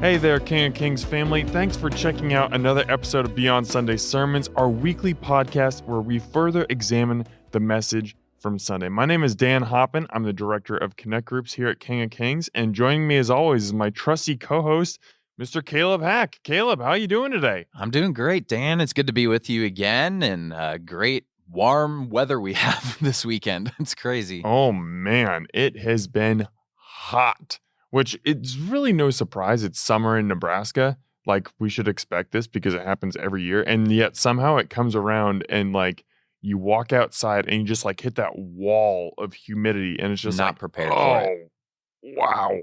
Hey there, King of Kings family. Thanks for checking out another episode of Beyond Sunday Sermons, our weekly podcast where we further examine the message from Sunday. My name is Dan Hoppin. I'm the director of Connect Groups here at King of Kings, and joining me as always is my trusty co-host, Mr. Caleb Hack. Caleb, how are you doing today? I'm doing great, Dan. It's good to be with you again, and great warm weather we have this weekend. It's crazy. Oh man, it has been hot. Which it's really no surprise. It's summer in Nebraska. Like, we should expect this because it happens every year. And yet somehow it comes around and like you walk outside and you just like hit that wall of humidity and it's just Not like, prepared for it. Wow.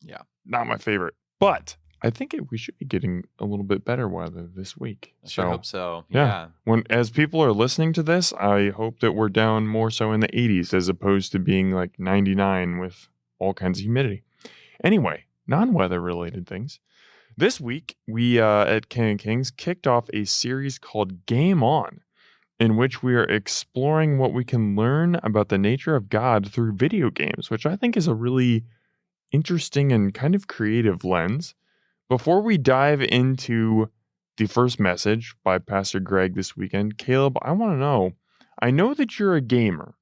Yeah. Not my favorite. But I think we should be getting a little bit better weather this week. I sure hope so. Yeah. As people are listening to this, I hope that we're down more so in the 80s as opposed to being like 99 with all kinds of humidity. Anyway, non-weather related things. This week, we at King of Kings kicked off a series called Game On, in which we are exploring what we can learn about the nature of God through video games, which I think is a really interesting and kind of creative lens. Before we dive into the first message by Pastor Greg this weekend, Caleb, I want to know, I know that you're a gamer.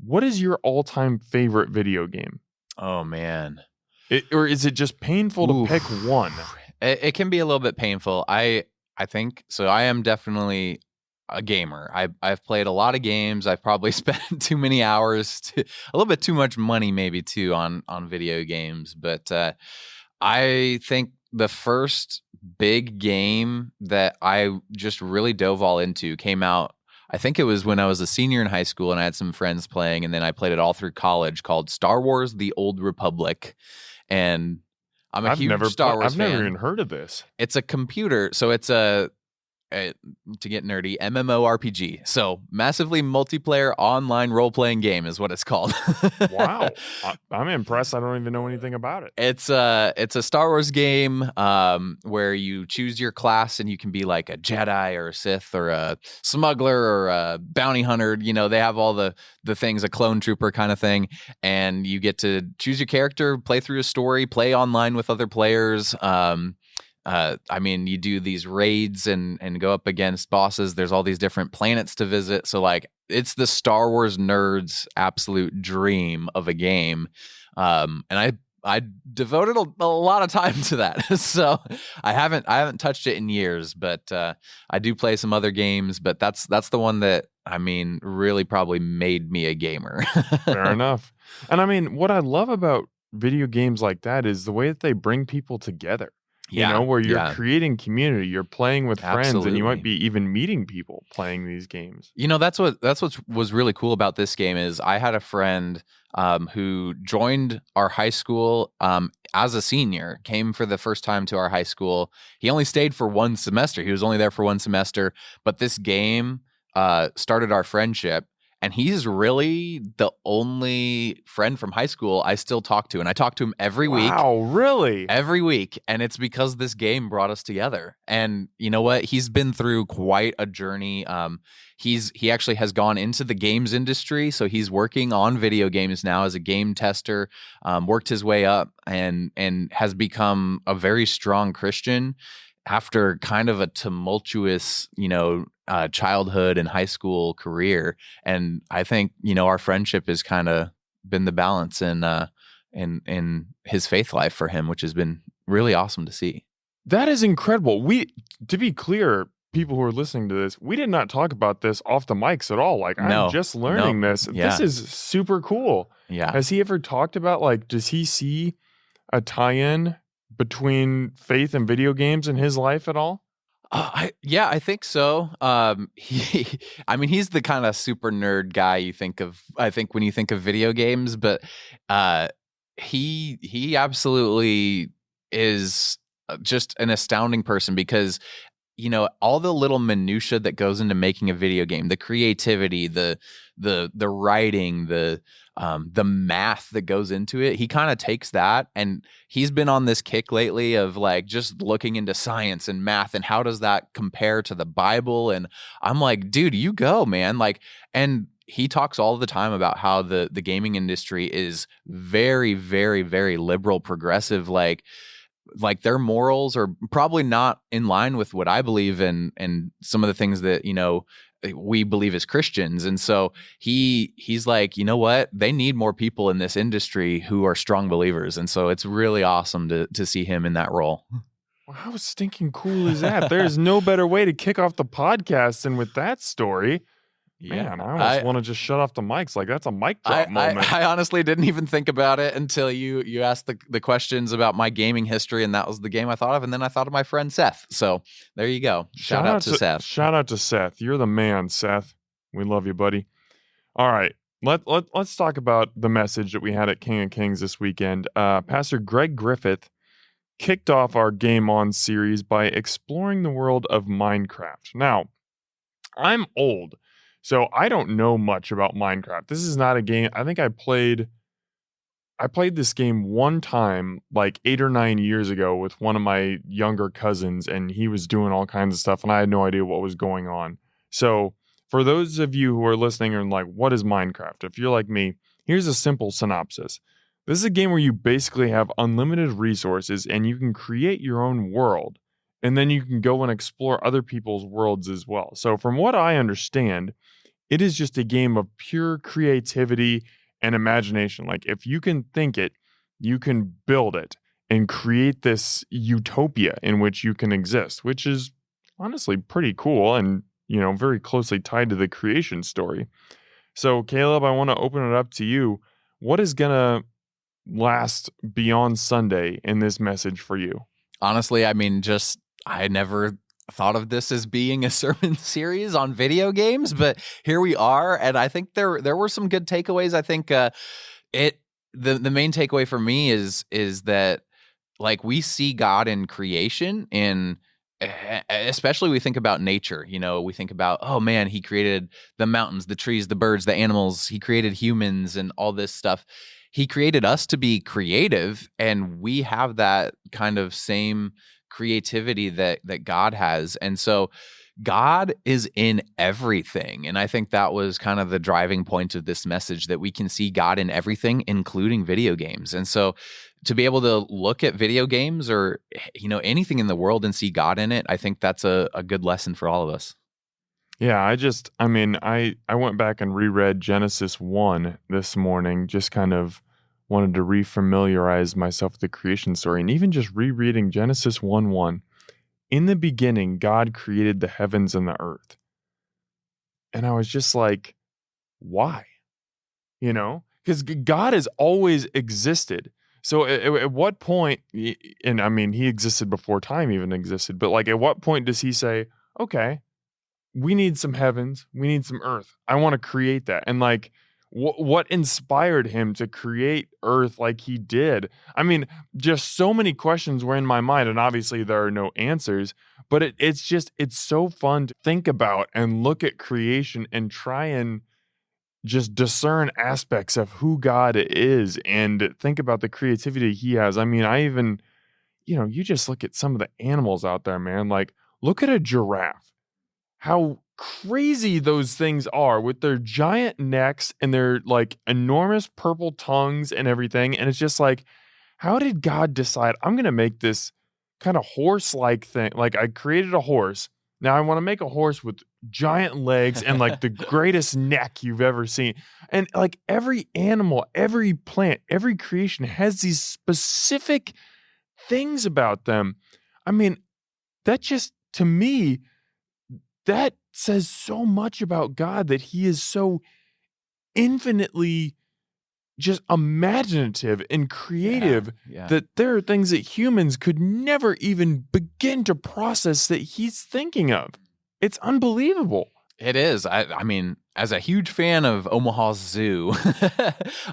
What is your all-time favorite video game? Oh, man. Or is it just painful to pick one? It can be a little bit painful. I think so. I am definitely a gamer. I've played a lot of games. I've probably spent too many hours, a little bit too much money maybe too on video games. But I think the first big game that I just really dove all into came out, I think it was when I was a senior in high school and I had some friends playing, and then I played it all through college, called Star Wars: The Old Republic. And I'm a huge Star Wars fan. I've never even heard of this. It's a computer, so it's a to get nerdy, MMORPG. So massively multiplayer online role-playing game is what it's called. Wow. I'm impressed. I don't even know anything about it. It's a Star Wars game where you choose your class and you can be like a Jedi or a Sith or a smuggler or a bounty hunter. You know, they have all the things, a clone trooper kind of thing. And you get to choose your character, play through a story, play online with other players. I mean, you do these raids and go up against bosses. There's all these different planets to visit. So like, it's the Star Wars nerds' absolute dream of a game. And I devoted a lot of time to that. So I haven't touched it in years, but I do play some other games, but that's the one that, I mean, really probably made me a gamer. Fair enough. And I mean, what I love about video games like that is the way that they bring people together. You know, where you're creating community, you're playing with friends, and you might be even meeting people playing these games. You know, that's what was really cool about this game is I had a friend who joined our high school as a senior, came for the first time to our high school. He only stayed for one semester. He was only there for one semester, but this game started our friendship. And he's really the only friend from high school I still talk to. And I talk to him every week. Wow, really? Every week. And it's because this game brought us together. And you know what? He's been through quite a journey. He actually has gone into the games industry. So he's working on video games now as a game tester, worked his way up and has become a very strong Christian after kind of a tumultuous, childhood and high school career. And I think, our friendship has kind of been the balance in his faith life for him, which has been really awesome to see. That is incredible. To be clear, people who are listening to this, we did not talk about this off the mics at all. Like, I'm just learning this. Yeah. This is super cool. Yeah. Has he ever talked about, like, does he see a tie-in between faith and video games in his life at all? I think so. He's the kind of super nerd guy you think of, I think, when you think of video games, but he absolutely is just an astounding person because, all the little minutia that goes into making a video game, the creativity, the writing, the math that goes into it, he kind of takes that, and he's been on this kick lately of like just looking into science and math and how does that compare to the Bible. And I'm like, dude, you go, man. Like, and he talks all the time about how the gaming industry is very, very, very liberal, progressive. Like, like their morals are probably not in line with what I believe in and some of the things that, we believe as Christians. And so he's like, you know what? They need more people in this industry who are strong believers. And so it's really awesome to see him in that role. Well, how stinking cool is that? There's no better way to kick off the podcast than with that story. Man, I almost want to just shut off the mics. Like, that's a mic drop moment. I honestly didn't even think about it until you asked the questions about my gaming history, and that was the game I thought of. And then I thought of my friend Seth. So there you go. Shout out to Seth. Shout out to Seth. You're the man, Seth. We love you, buddy. All right. Let's talk about the message that we had at King of Kings this weekend. Pastor Greg Griffith kicked off our Game On series by exploring the world of Minecraft. Now, I'm old, so I don't know much about Minecraft. This is not a game. I think I played this game one time like 8 or 9 years ago with one of my younger cousins, and he was doing all kinds of stuff and I had no idea what was going on. So for those of you who are listening and like, what is Minecraft? If you're like me, here's a simple synopsis. This is a game where you basically have unlimited resources and you can create your own world, and then you can go and explore other people's worlds as well. So from what I understand, it is just a game of pure creativity and imagination. Like, if you can think it, you can build it and create this utopia in which you can exist, which is honestly pretty cool and, very closely tied to the creation story. So, Caleb, I want to open it up to you. What is going to last beyond Sunday in this message for you? Honestly, I mean, I never thought of this as being a sermon series on video games, but here we are. And I think there were some good takeaways. I think the main takeaway for me is that, like, we see God in creation, and especially we think about nature. We think about, oh man, he created the mountains, the trees, the birds, the animals. He created humans and all this stuff. He created us to be creative, and we have that kind of same creativity that God has. And so God is in everything. And I think that was kind of the driving point of this message, that we can see God in everything, including video games. And so to be able to look at video games or, anything in the world and see God in it, I think that's a good lesson for all of us. Yeah, I went back and reread Genesis 1 this morning, just kind of wanted to refamiliarize myself with the creation story. And even just rereading Genesis 1:1, in the beginning, God created the heavens and the earth. And I was just like, why? Because God has always existed. So at what point, and I mean, he existed before time even existed, but like, at what point does he say, okay, we need some heavens, we need some earth, I want to create that? And like, what inspired him to create earth like he did? I mean, just so many questions were in my mind, and obviously there are no answers, but it's so fun to think about and look at creation and try and just discern aspects of who God is and think about the creativity he has. I mean, I even, you just look at some of the animals out there, man. Like, look at a giraffe. How crazy those things are with their giant necks and their like enormous purple tongues and everything. And it's just like, how did God decide, I'm going to make this kind of horse-like thing? Like, I created a horse. Now I want to make a horse with giant legs and like the greatest neck you've ever seen. And like, every animal, every plant, every creation has these specific things about them. I mean, that just, to me, that says so much about God, that he is so infinitely just imaginative and creative that there are things that humans could never even begin to process that he's thinking of. It's unbelievable. It is. I mean, as a huge fan of Omaha Zoo,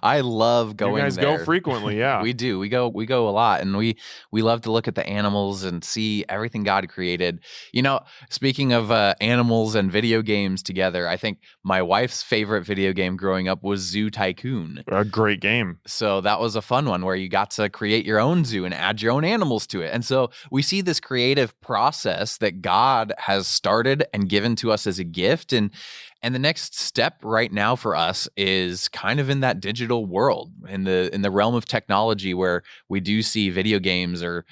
I love going there. You guys go frequently, yeah. We do. We go a lot, and we love to look at the animals and see everything God created. Speaking of animals and video games together, I think my wife's favorite video game growing up was Zoo Tycoon. A great game. So that was a fun one where you got to create your own zoo and add your own animals to it. And so we see this creative process that God has started and given to us as a gift. And the next step right now for us is kind of in that digital world, in the realm of technology, where we do see video games or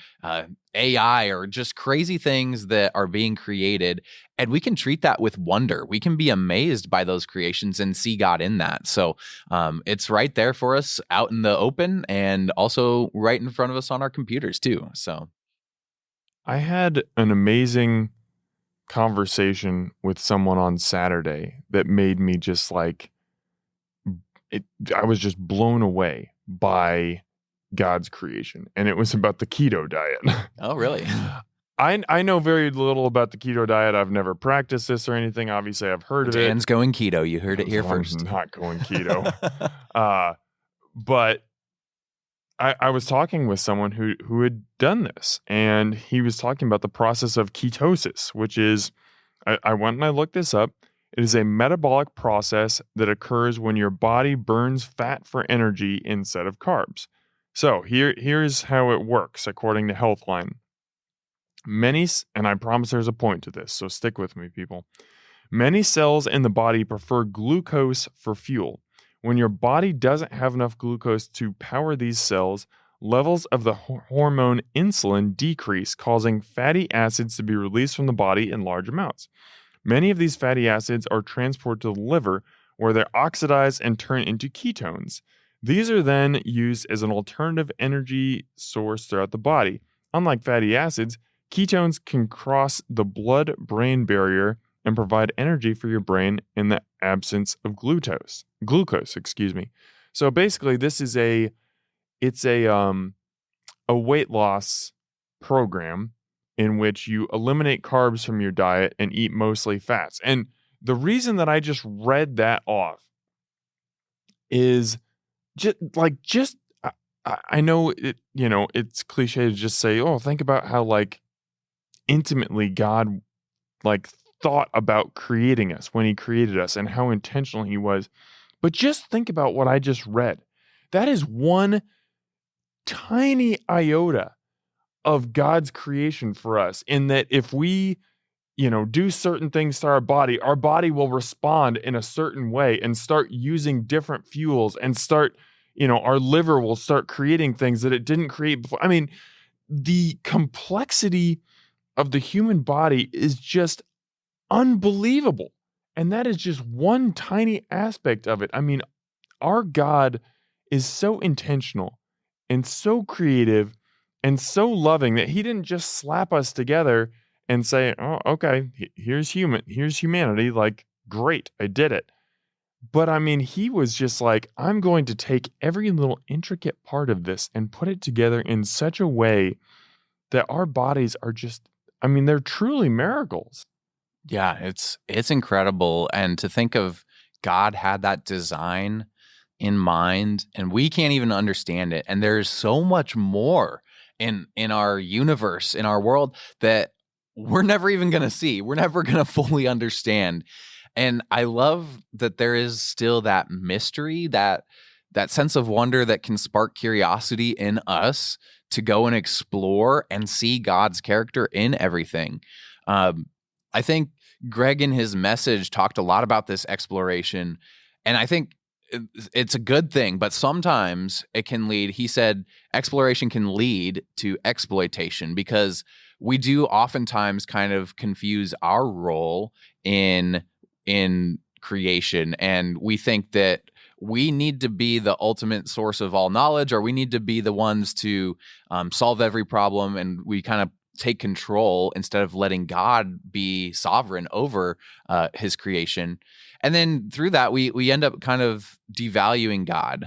AI or just crazy things that are being created, and we can treat that with wonder. We can be amazed by those creations and see God in that. So it's right there for us out in the open, and also right in front of us on our computers too. So I had an amazing conversation with someone on Saturday that made me just like it. I was just blown away by God's creation, and it was about the keto diet. oh, really? I know very little about the keto diet. I've never practiced this or anything. Obviously, I've heard of it. Dan's going keto. You heard it here I'm first. not going keto. But I was talking with someone who had done this, and he was talking about the process of ketosis, which is, I went and I looked this up. It is a metabolic process that occurs when your body burns fat for energy instead of carbs. So here's how it works according to Healthline. And I promise there's a point to this, so stick with me, people. Many cells in the body prefer glucose for fuel. When your body doesn't have enough glucose to power these cells, levels of the hormone insulin decrease, causing fatty acids to be released from the body in large amounts. Many of these fatty acids are transported to the liver, where they're oxidized and turn into ketones. These are then used as an alternative energy source throughout the body. Unlike fatty acids, ketones can cross the blood-brain barrier and provide energy for your brain in the absence of glucose. So basically, this is a weight loss program in which you eliminate carbs from your diet and eat mostly fats. And the reason that I just read that off is just I know it, it's cliche to just say, oh, think about how like intimately God like thought about creating us when he created us and how intentional he was. But just think about what I just read. That is one tiny iota of God's creation for us, in that if we, do certain things to our body will respond in a certain way and start using different fuels and start, our liver will start creating things that it didn't create before. I mean, the complexity of the human body is just unbelievable. And that is just one tiny aspect of it. I mean, our God is so intentional and so creative and so loving that he didn't just slap us together and say, oh, okay, here's humanity. Like, great, I did it. But I mean, he was just like, I'm going to take every little intricate part of this and put it together in such a way that our bodies are just, I mean, they're truly miracles. Yeah, it's incredible. And to think of God had that design in mind, and we can't even understand it. And there's so much more in our universe, in our world, that we're never even going to see. We're never going to fully understand. And I love that there is still that mystery, that sense of wonder that can spark curiosity in us to go and explore and see God's character in everything. I think Greg in his message talked a lot about this exploration, and I think it's a good thing, but sometimes it can lead, he said, exploration can lead to exploitation, because we do oftentimes kind of confuse our role in creation, and we think that we need to be the ultimate source of all knowledge, or we need to be the ones to solve every problem, and we kind of take control instead of letting God be sovereign over his creation. And then through that, we end up kind of devaluing God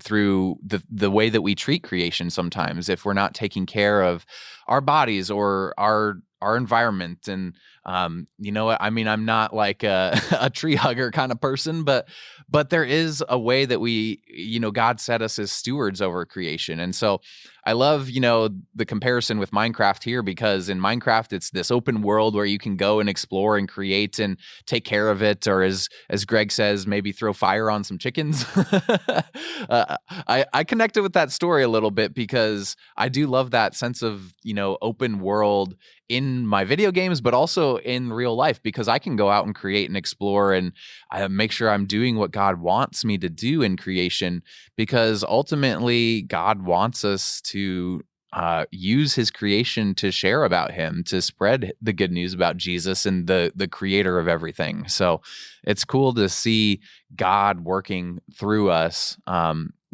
through the way that we treat creation sometimes, if we're not taking care of our bodies or our environment. And you know what? I mean, I'm not like a tree hugger kind of person, but there is a way that we, God set us as stewards over creation. And so I love, the comparison with Minecraft here, because in Minecraft, it's this open world where you can go and explore and create and take care of it. Or as Greg says, maybe throw fire on some chickens. I connected with that story a little bit, because I do love that sense of, open world in in my video games, but also in real life, because I can go out and create and explore and make sure I'm doing what God wants me to do in creation, because ultimately God wants us to use his creation to share about him, to spread the good news about Jesus and the creator of everything. So it's cool to see God working through us,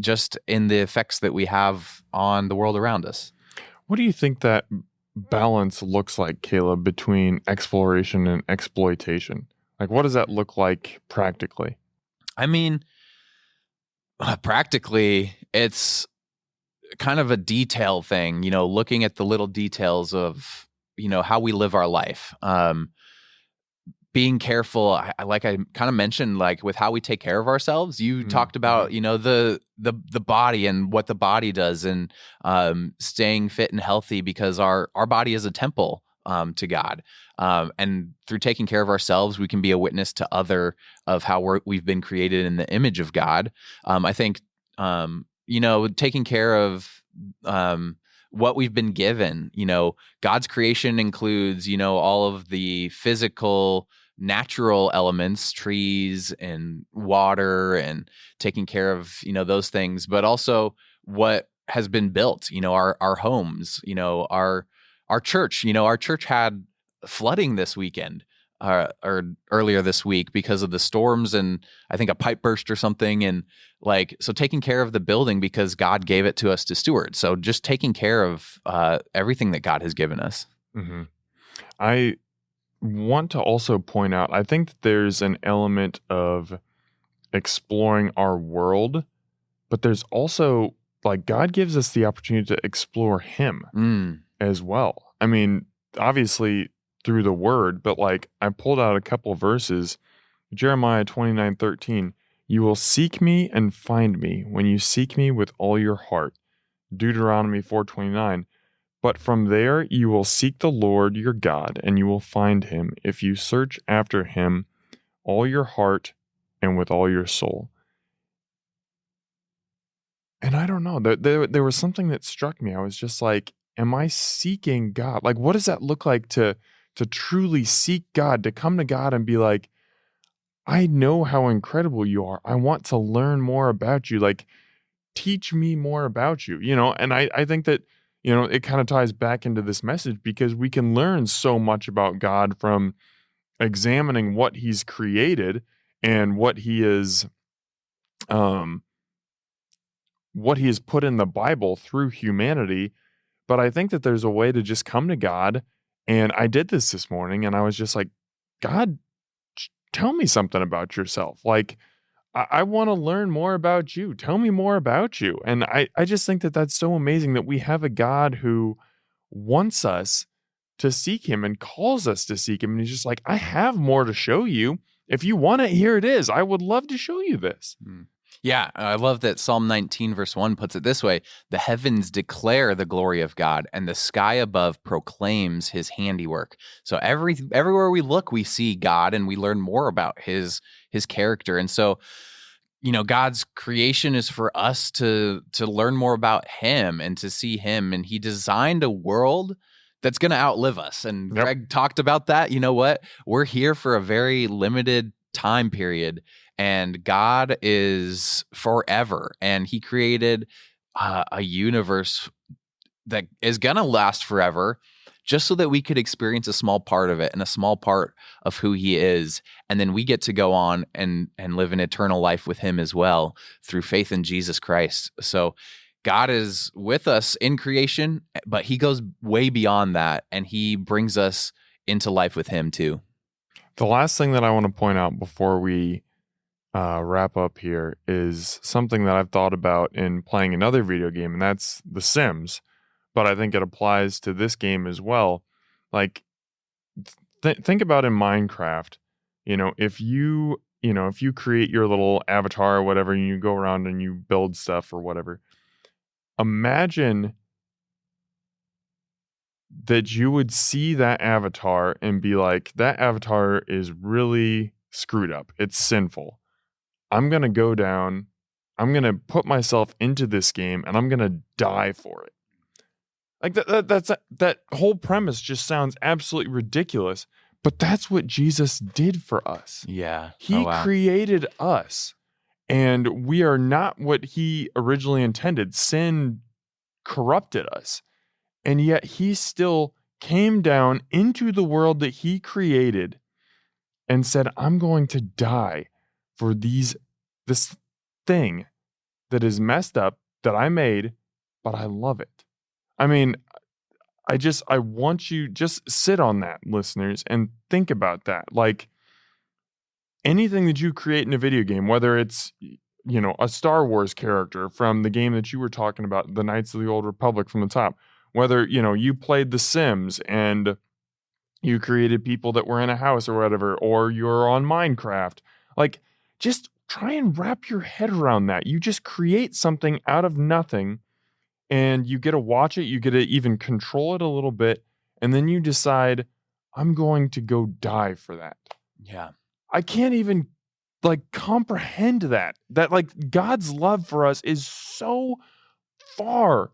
just in the effects that we have on the world around us. What do you think that balance looks like, Caleb, between exploration and exploitation? Like, what does that look like practically? I mean, practically, it's kind of a detail thing, looking at the little details of, how we live our life. Being careful, like I kind of mentioned, like with how we take care of ourselves. You talked about, the body and what the body does, and staying fit and healthy, because our body is a temple to God. And through taking care of ourselves, we can be a witness to other of how we've been created in the image of God. I think, taking care of what we've been given, God's creation includes, all of the physical, natural elements, trees and water, and taking care of, those things, but also what has been built, our homes, our church. Our church had flooding this weekend, or earlier this week, because of the storms, and I think a pipe burst or something. And so taking care of the building, because God gave it to us to steward. So just taking care of everything that God has given us. Mm-hmm. I want to also point out, I think that there's an element of exploring our world, but there's also, like, God gives us the opportunity to explore him as well. I mean, obviously through the word, but like I pulled out a couple of verses. Jeremiah 29:13, you will seek me and find me when you seek me with all your heart. Deuteronomy 4:29, but from there you will seek the Lord your God, and you will find him if you search after him all your heart and with all your soul. And I don't know, there was something that struck me. I was just like, am I seeking God? Like, what does that look like to truly seek God, to come to God and be like, I know how incredible you are. I want to learn more about you. Like, teach me more about you, And I think that, it kind of ties back into this message, because we can learn so much about God from examining what he's created and what he is, what he has put in the Bible through humanity. But I think that there's a way to just come to God. And I did this morning, and I was just like, God, tell me something about yourself. Like, I want to learn more about you. Tell me more about you. And I just think that that's so amazing that we have a God who wants us to seek him and calls us to seek him. And he's just like, I have more to show you. If you want it, here it is. I would love to show you this. Yeah, I love that Psalm 19 verse 1 puts it this way: the heavens declare the glory of God, and the sky above proclaims his handiwork. So everywhere we look, we see God, and we learn more about his character. And so, God's creation is for us to learn more about him and to see him. And he designed a world that's going to outlive us. And Yep. Greg talked about that. You know what? We're here for a very limited time period, and God is forever. And he created a universe that is going to last forever, just so that we could experience a small part of it and a small part of who he is. And then we get to go on and live an eternal life with him as well through faith in Jesus Christ. So God is with us in creation, but he goes way beyond that, and he brings us into life with him too. The last thing that I want to point out before we wrap up here is something that I've thought about in playing another video game, and that's The Sims. But I think it applies to this game as well. Like, think about in Minecraft, if you create your little avatar or whatever, and you go around and you build stuff or whatever, imagine that you would see that avatar and be like, that avatar is really screwed up. It's sinful. I'm going to go down, I'm going to put myself into this game, and I'm going to die for it. Like that whole premise just sounds absolutely ridiculous, but that's what Jesus did for us. Yeah. He Oh, wow. created us, and we are not what he originally intended. Sin corrupted us, and yet he still came down into the world that he created and said, I'm going to die for this thing that is messed up that I made, but I love it. I mean, I want you just sit on that, listeners, and think about that. Like, anything that you create in a video game, whether it's, a Star Wars character from the game that you were talking about, the Knights of the Old Republic from the top, whether, you played The Sims and you created people that were in a house or whatever, or you're on Minecraft, like, just try and wrap your head around that. You just create something out of nothing, and you get to watch it, you get to even control it a little bit, and then you decide, I'm going to go die for that. Yeah. I can't even comprehend that God's love for us is so far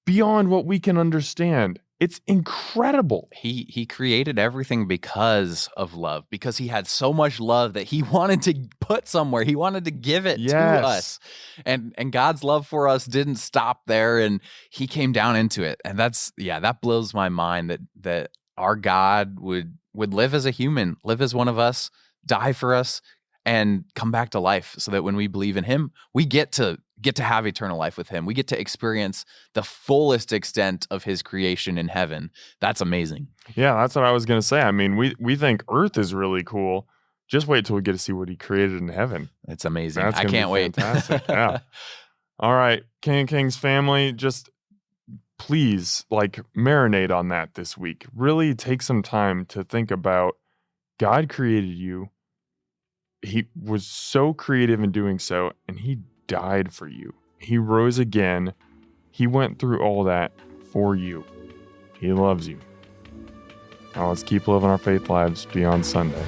beyond what we can understand. It's incredible. He created everything because of love, because he had so much love that he wanted to put somewhere. He wanted to give it to us. And God's love for us didn't stop there, and he came down into it. And that blows my mind that our God would live as a human, live as one of us, die for us, and come back to life, so that when we believe in him, we get to have eternal life with him. We get to experience the fullest extent of his creation in heaven. That's amazing. Yeah, that's what I was going to say. I mean, we think Earth is really cool. Just wait till we get to see what he created in heaven. It's amazing. That's I can't wait. Fantastic. Yeah. All right, King of Kings family, just please marinate on that this week. Really take some time to think about God created you. He was so creative in doing so, and he died for you. He rose again. He went through all that for you. He loves you. Now let's keep living our faith lives beyond Sunday.